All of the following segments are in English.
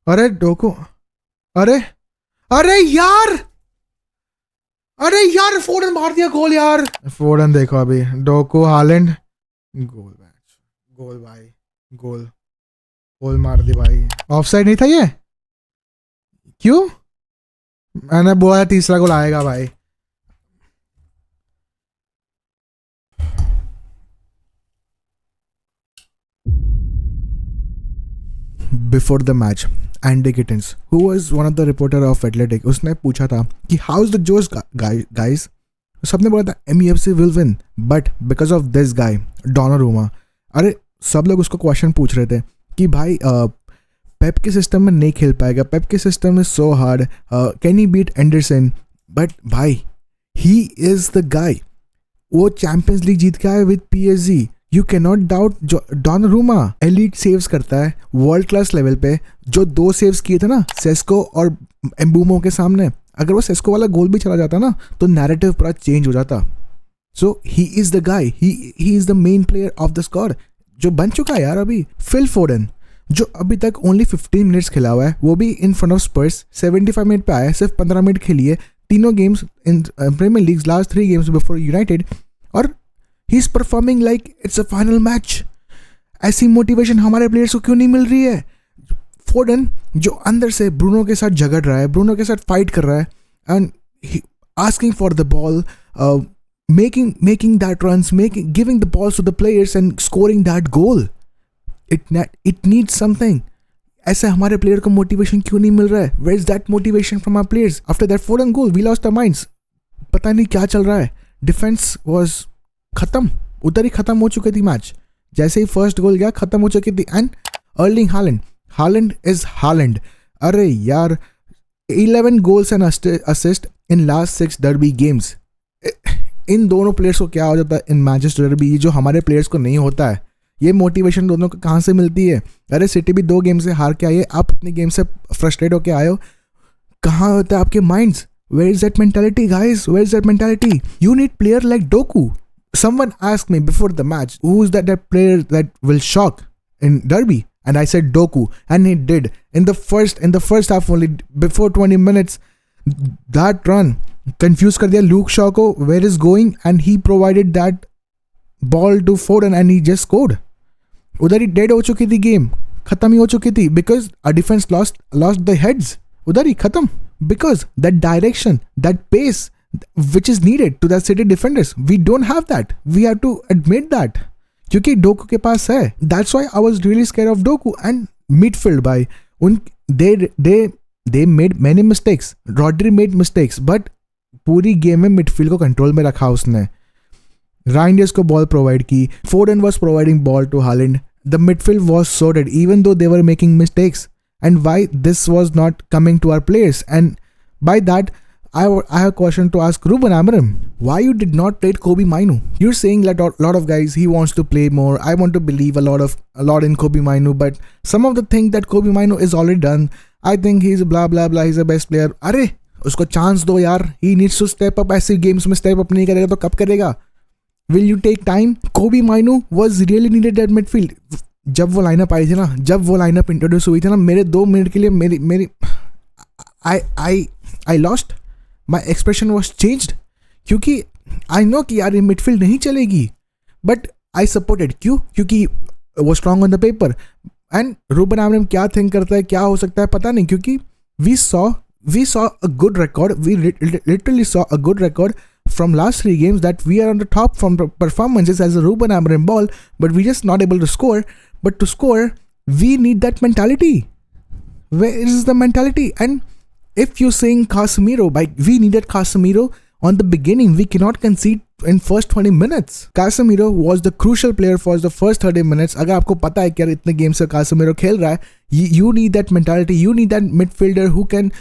अरे डोको, अरे अरे यार, अरे यार फोर्डन मार दिया गोल यार। फोर्डन देखो अभी, डोको हालैंड, गोल मैच, गोल भाई, गोल, गोल मार दी भाई। ऑफसाइड नहीं था ये? क्यों? मैंने बोला तीसरा गोल आएगा भाई। Before the match Andy Kitson, who was one of the reporter of Athletic, उसने पूछा था कि हाउ इज द जोश गाइस। सबने बोला था MEFC will win but because of this guy Donnarumma. अरे सब लोग उसको क्वेश्चन पूछ रहे थे कि भाई पेप के सिस्टम में नहीं खेल पाएगा, पेप के system is so hard, can he beat Anderson. But भाई ही इज द गाय, वो चैंपियंस लीग जीत के आए with PSG. You can not doubt Donnarumma elite saves करता है वर्ल्ड क्लास लेवल पे। जो 2 सेव्स किए थे ना सेस्को और एम्बूमो के सामने, अगर वो सेस्को वाला गोल भी चला जाता ना तो नैरेटिव पूरा चेंज हो जाता। So he is the guy, he is the main player of the squad जो बन चुका है यार अभी। फिल फोर्डन जो अभी तक ओनली 15 मिनट्स खेला हुआ है, वो भी in front of Spurs 75 minute पे आया, सिर्फ 15 मिनट खेली है तीनों games in premier league, last 3 games before United, और he is performing like it's a final match. ऐसी मोटिवेशन हमारे प्लेयर्स को क्यों नहीं मिल रही है? फोर्डन जो अंदर से ब्रूनो के साथ झगड़ रहा है, ब्रूनो के साथ फाइट कर रहा है and asking for the ball, making that runs, giving the balls to the players and scoring that goal. It needs something. ऐसे हमारे प्लेयर को मोटिवेशन क्यों नहीं मिल रहा है? Where is that motivation from our players? After that Foden goal, we lost our minds. पता नहीं क्या चल रहा है। डिफेंस was खत्म, उधर ही खत्म हो चुकी थी मैच। जैसे ही फर्स्ट गोल गया खत्म हो चुकी थी। And Erling Haaland is Holland. अरे यार 11 goals and assist in last 6 derby games. इन दोनों प्लेयर्स को क्या हो जाता है इन मैनचेस्टर डर्बी, जो हमारे प्लेयर्स को नहीं होता है। ये मोटिवेशन दोनों को कहाँ से मिलती है? अरे सिटी भी 2 गेम से हार के आई है, आप इतने गेम से फ्रस्ट्रेट होके आए हो, कहाँ होता है आपके minds? Where is that mentality guys? Where is that mentality? You need player like Doku. Someone asked me before the match, who is that player that will shock in derby? And I said Doku, and he did. In the first half only, before 20 minutes, that run confused कर दिया Luke Shaw को, where is going, and he provided that ball to Foden and he just scored. उधर ही dead हो चुकी थी game, खत्म ही हो चुकी थी, because our defense lost the heads. उधर ही खत्म, because that direction, that pace which is needed to the city defenders, we don't have that. We have to admit that, क्योंकि डोकू के पास है. That's why I was really scared of Doku. And midfield by they made many mistakes. Rodri made mistakes, but पूरी game में midfield को control में रखा उसने. राइंडर्स को बॉल प्रोवाइड की, फोर्डन was providing ball to Haaland. The midfield was sorted even though they were making mistakes. And why this was not coming to our players? And by that I have a question to ask Ruben Amorim. Why you did not play Kobe Mainu? You're saying that a lot of guys, he wants to play more. I want to believe a lot in Kobe Mainu, but some of the things that Kobe Mainu is already done. I think he's blah blah blah. He's the best player. अरे उसको chance दो यार. He needs to step up. ऐसे games में step up नहीं करेगा तो कब करेगा? Will you take time? Kobe Mainu was really needed at midfield. जब वो लाइनअप आई थी ना, जब वो लाइनअप इंट्रोड्यूस हुई थी ना, मेरे 2 मिनट के लिए मेरी I lost. My expression was changed, क्योंकि I know कि यार ये मिडफील्ड नहीं चलेगी, but I supported. क्यों? क्योंकि वो strong on the paper. And Ruben Amorim क्या think करता है, क्या हो सकता है पता नहीं, क्योंकि we saw a good record. We literally saw a good record from last 3 games that we are on the top from performances as a Ruben Amorim ball, but we just not able to score. But to score, we need that mentality. Where is the mentality? And if you're saying Casemiro, we needed Casemiro on the beginning. We cannot concede in first 20 minutes. Casemiro was the crucial player for the first 30 minutes. अगर आपको पता है कि यार इतने game से Casemiro खेल रहा है, you need that mentality. You need that midfielder who can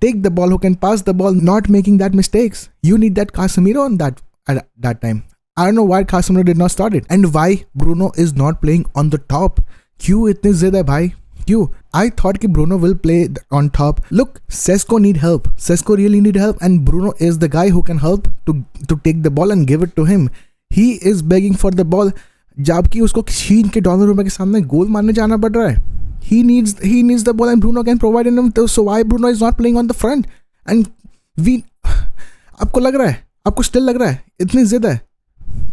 take the ball, who can pass the ball, not making that mistakes. You need that Casemiro on that at that time. I don't know why Casemiro did not start it, and why Bruno is not playing on the top. क्यों इतनी जिद है भाई? क्यों? I thought कि Bruno will play on top. Look, Sesko need help. Sesko really need help, and Bruno is the guy who can help to take the ball and give it to him. He is begging for the ball, जबकि उसको छीन के Donnarumma के सामने गोल मारने जाना पड़ रहा है. He needs the ball and Bruno can provide him. So why Bruno is not playing on the front? And we, आपको लग रहा है, आपको still लग रहा है, इतनी जिद है,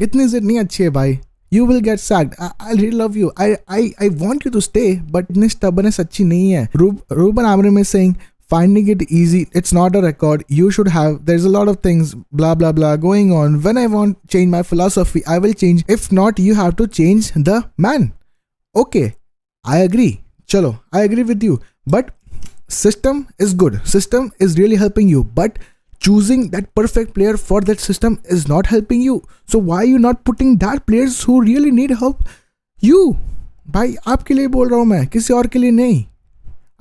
इतनी जिद नहीं अच्छी है भाई. You will get sacked. I really love you. I want you to stay, but इतनी stubbornness अच्छी नहीं है. Ruben Amorim is saying, finding it easy, it's not a record. You should have. There's a lot of things, blah blah blah, going on. When I want to change my philosophy, I will change. If not, you have to change the man. Okay, I agree. Chalo, I agree with you. But system is good. System is really helping you. But choosing that perfect player for that system is not helping you. So why are you not putting that players who really need help? You, भाई आपके लिए बोल रहा हूँ मैं, किसी और के लिए नहीं.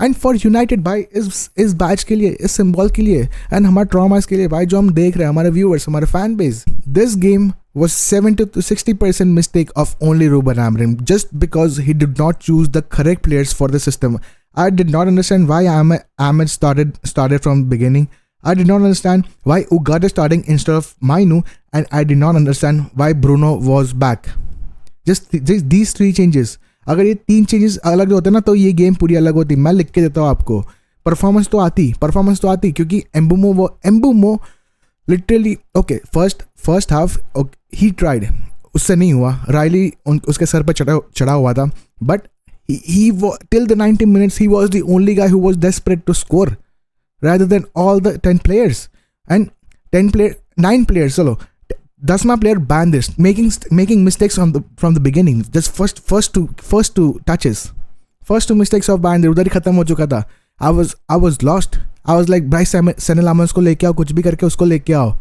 एंड फॉर यूनाइटेड भाई इस बैच के लिए, इस सिंबल के लिए एंड हमारे ट्रॉमास के लिए भाई, जो हम देख रहे हैं, हमारे व्यूअर्स, हमारे fan base. This game was 70 to 60% mistake of only Ruben Amorim, just because he did not choose the correct players for the system. I did not understand why Ahmed started from the beginning. I did not understand why Ugarte starting instead of Mainu, and I did not understand why Bruno was back. Just these three changes. अगर ये 3 changes अलग होते ना तो ये game पूरी अलग होती. मैं लिख के देता हूँ आपको. परफॉर्मेंस तो आती क्योंकि Mbeumo literally okay first half ही ट्राइड, उससे नहीं हुआ. रायली उसके सर पर चढ़ा हुआ था, but he till the 90 minutes he was the only guy who was desperate to score rather than all the 10 players. And 9 players, chalo, 10वां player banned this, making mistakes from the beginning. Just first two touches, first 2 mistakes of banned, उधर ही खत्म हो चुका था. I was lost. I was like, Bryce Senelaman उसको लेके आओ, कुछ भी करके उसको लेके आओ.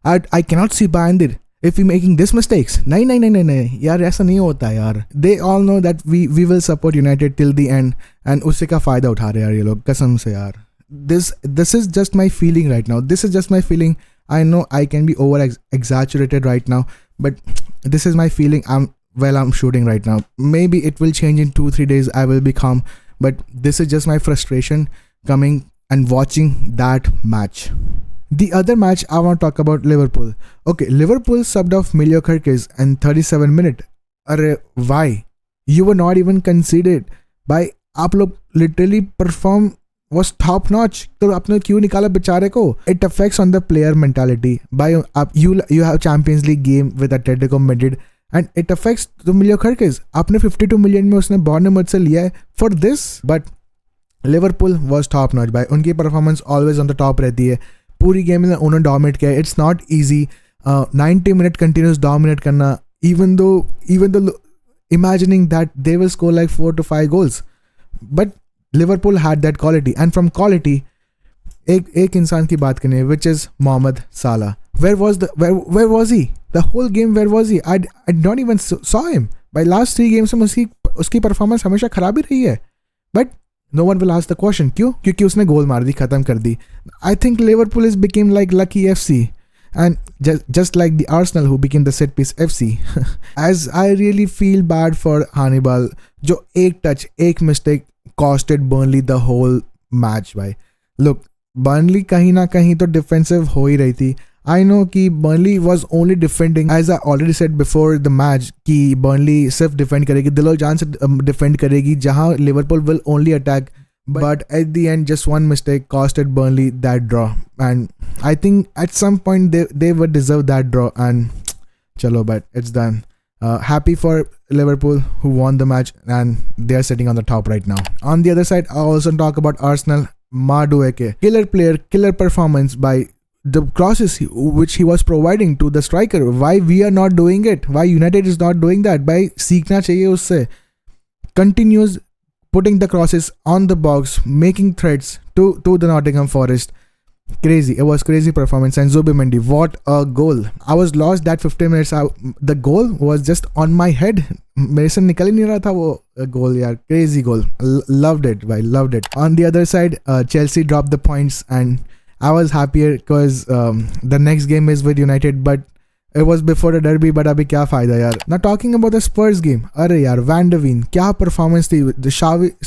I cannot see Bandir if we making this mistakes. नहीं यार, ऐसा नहीं होता यार. They all know that we will support United till the end, and उससे का फायदा उठा रहे यार ये लोग, कसम से यार. This is just my feeling right now. This is just my feeling. I know I can be over exaggerated right now, but this is my feeling. I'm shooting right now. Maybe it will change in 2-3 days. I will be calm, but this is just my frustration coming and watching that match. The other match I want to talk about, Liverpool. Okay, Liverpool subbed off KERKEZ in 37 minutes. Why? You were not even considered. By आप लोग literally perform was top notch. तो आपने क्यों निकाला बेचारे को? It affects on the player mentality. By you have Champions League game with Atletico Madrid, and it affects the KERKEZ. आपने 52 million में उसने Bournemouth से लिया है for this, but Liverpool was top notch. By उनकी performance always on the top रहती है. पूरी गेम में उन्होंने डोमिनेट किया. It's not easy 90 minute continuous dominate करना, even though imagining that they will score like 4 to 5 goals, but Liverpool had that quality. And from quality एक इंसान की बात करनी है, विच इज मोहम्मद साला. where was he the whole game? Where was he? I not even saw him. By last 3 games में उसकी performance हमेशा खराब ही रही है, but no one will ask the question. क्यों? क्योंकि उसने गोल मार दी, खत्म कर दी. I think Liverpool is became like Lucky FC, and just like the Arsenal who became the set piece FC. As I really feel bad for Hannibal, जो एक touch, एक mistake costed Burnley the whole match. भाई look, Burnley कहीं ना कहीं तो defensive हो ही रही थी. I know कि Burnley was only defending, as I already said before the match, कि Burnley सिर्फ defend करेगी, दिलो जान से defend करेगी, जहाँ Liverpool will only attack. But at the end, just one mistake costed Burnley that draw. And I think at some point they would deserve that draw. And chalo, but it's done. Happy for Liverpool who won the match, and they are sitting on the top right now. On the other side, I also talk about Arsenal. Madueke, killer player, killer performance by the crosses which he was providing to the striker. Why we are not doing it? Why United is not doing that? By सीखना चाहिए उससे. Continues putting the crosses on the box, making threats to the Nottingham Forest. Crazy. It was crazy performance. And Zubimendi, what a goal. I was lost that 15 minutes. The goal was just on my head. मेरे से निकल ही नहीं रहा था वो goal यार. Crazy goal. Loved it. I loved it. On the other side, Chelsea dropped the points, and I was happier because the next game is with United, but it was before the derby. But अभी क्या फायदा यार. Now talking about the Spurs game, अरे यार Van der Ven क्या performance थी. The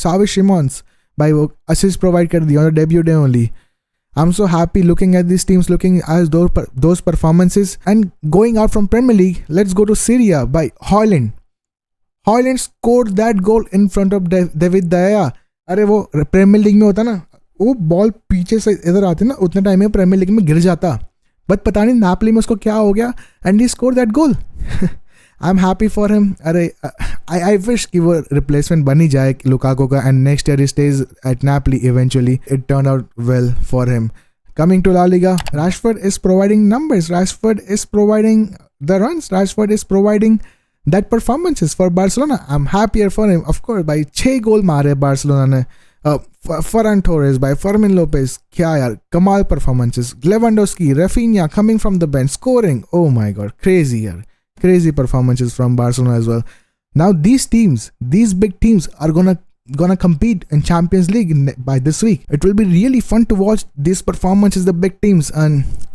Xavi Simons by वो assist provide कर दी on the debut day only. I'm so happy looking at these teams, looking as those performances, and going out from Premier League. Let's go to Serie by Haaland. Haaland scored that goal in front of David Raya. अरे वो premiere league में होता ना, वो ball पीछे से इधर आती ना, उतने टाइम में प्रीमियर लीग में गिर जाता, बट पता नहीं नापोली में उसको क्या हो गया, and he score that goal. I am happy for him. अरे आई विश कि वो रिप्लेसमेंट बन ही जाए लुकाको का, and next year he stage at Napoli eventually. It turn out well for him. Coming to La Liga, Rashford is providing numbers. Rashford is providing the runs. Rashford is providing that performances for Barcelona. I'm happier for him, of course. By 6 goal मारे Barcelona ने. Ferran Torres, by Fermin Lopez, क्या यार कमाल performances. Lewandowski, Rafinha coming from the bench, scoring. Oh my god, crazy यार, crazy performances from Barcelona as well. Now these teams, these big teams are gonna compete in Champions League by this week. It will be really fun to watch these performances, the big teams, and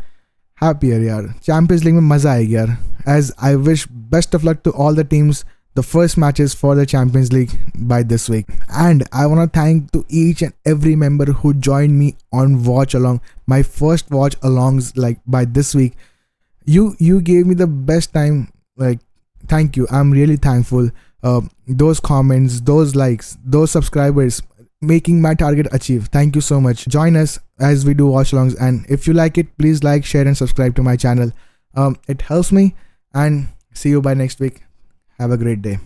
happier yaar. Champions League mein maza aayegi yaar. As I wish best of luck to all the teams, the first matches for the Champions League by this week. And I want to thank to each and every member who joined me on watch along, my first watch alongs like by this week. You gave me the best time. Like, thank you. I'm really thankful. Those comments, those likes, those subscribers, making my target achieve. Thank you so much. Join us as we do watch alongs, and if you like it, please like, share and subscribe to my channel. It helps me, and see you by next week. Have a great day.